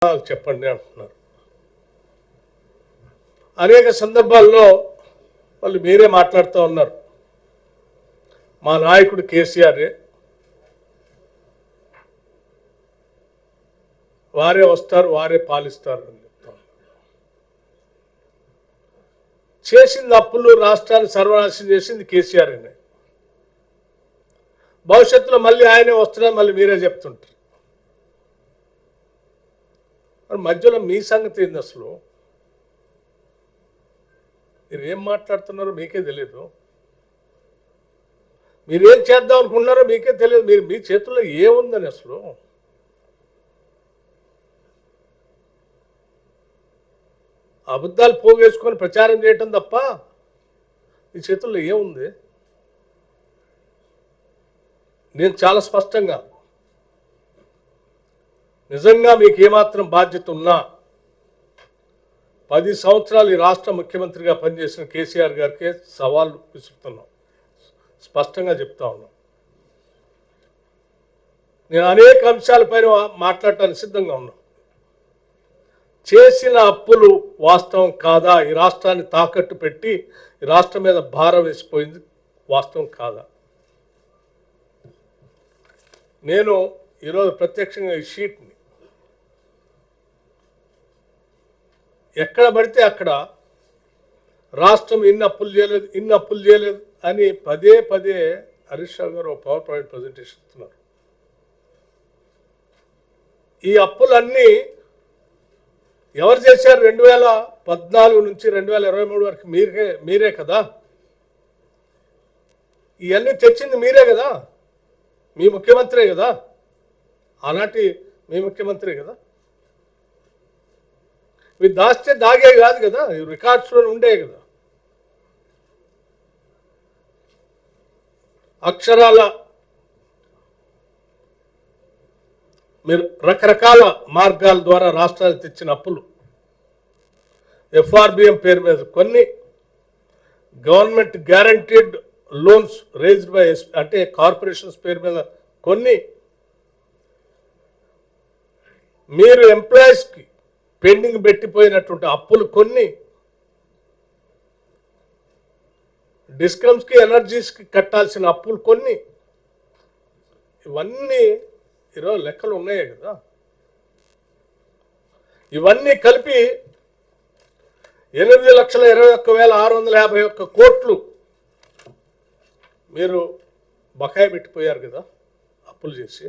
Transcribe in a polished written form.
చెప్పండి అంటున్నారు. అనేక సందర్భాల్లో వాళ్ళు మీరే మాట్లాడుతూ ఉన్నారు. మా నాయకుడు కేసీఆర్ వారే వస్తారు, వారే పాలిస్తారు అని చెప్తాం. చేసింది అప్పులు రాష్ట్రాన్ని సర్వనాశనం చేసింది కేసీఆర్ అనే. భవిష్యత్తులో మళ్ళీ ఆయనే వస్తున్నారు, మళ్ళీ మీరే చెప్తుంటారు. మరి మధ్యలో మీ సంగతి ఏంది? అసలు మీరు ఏం మాట్లాడుతున్నారో మీకే తెలియదు. మీరేం చేద్దాం అనుకుంటున్నారో మీకే తెలియదు. మీ చేతుల్లో ఏముందని అసలు అబద్ధాలు పోగేసుకొని ప్రచారం చేయటం తప్ప మీ చేతుల్లో ఏముంది? నేను చాలా స్పష్టంగా, నిజంగా మీకు ఏమాత్రం బాధ్యత ఉన్నా 10 సంవత్సరాలు ఈ రాష్ట్ర ముఖ్యమంత్రిగా పనిచేసిన కేసీఆర్ గారికే సవాల్ విసురుతున్నాం, స్పష్టంగా చెప్తా ఉన్నాం. నేను అనేక అంశాలపైన మాట్లాడటానికి సిద్ధంగా ఉన్నాను. చేసిన అప్పులు వాస్తవం కాదా? ఈ రాష్ట్రాన్ని తాకట్టు పెట్టి ఈ రాష్ట్రం మీద భారం వేసిపోయింది వాస్తవం కాదా? నేను ఈరోజు ప్రత్యక్షంగా ఈ షీట్ని ఎక్కడ పడితే అక్కడ రాష్ట్రం ఇన్ని అప్పులు చేయలేదు అని పదే పదే హరీష్ రావు గారు ఒక పవర్ పాయింట్ ప్రజెంటేషన్ ఇస్తున్నారు. ఈ అప్పులన్నీ ఎవరు చేశారు? 2014 నుంచి 2023 వరకు మీరే కదా. ఇవన్నీ తెచ్చింది మీరే కదా, మీ ముఖ్యమంత్రే కదా, ఆనాటి మీ ముఖ్యమంత్రే కదా. ఇవి దాస్తే దాగే కాదు కదా, రికార్డ్స్లో ఉండే కదా. అక్షరాల మీరు రకరకాల మార్గాల ద్వారా రాష్ట్రాలు తెచ్చిన అప్పులు, ఎఫ్ఆర్బిఎం పేరు మీద కొన్ని, government guaranteed loans raised by అంటే కార్పొరేషన్స్ పేరు మీద కొన్ని, మీరు ఎంప్లాయీస్కి పెండింగ్ పెట్టిపోయినటువంటి అప్పులు కొన్ని, డిస్కమ్స్కి ఎనర్జీస్కి కట్టాల్సిన అప్పులు కొన్ని, ఇవన్నీ ఈరోజు లెక్కలు ఉన్నాయే కదా. ఇవన్నీ కలిపి 8,21,651 కోట్లు మీరు బకాయి పెట్టిపోయారు కదా అప్పులు చేసి.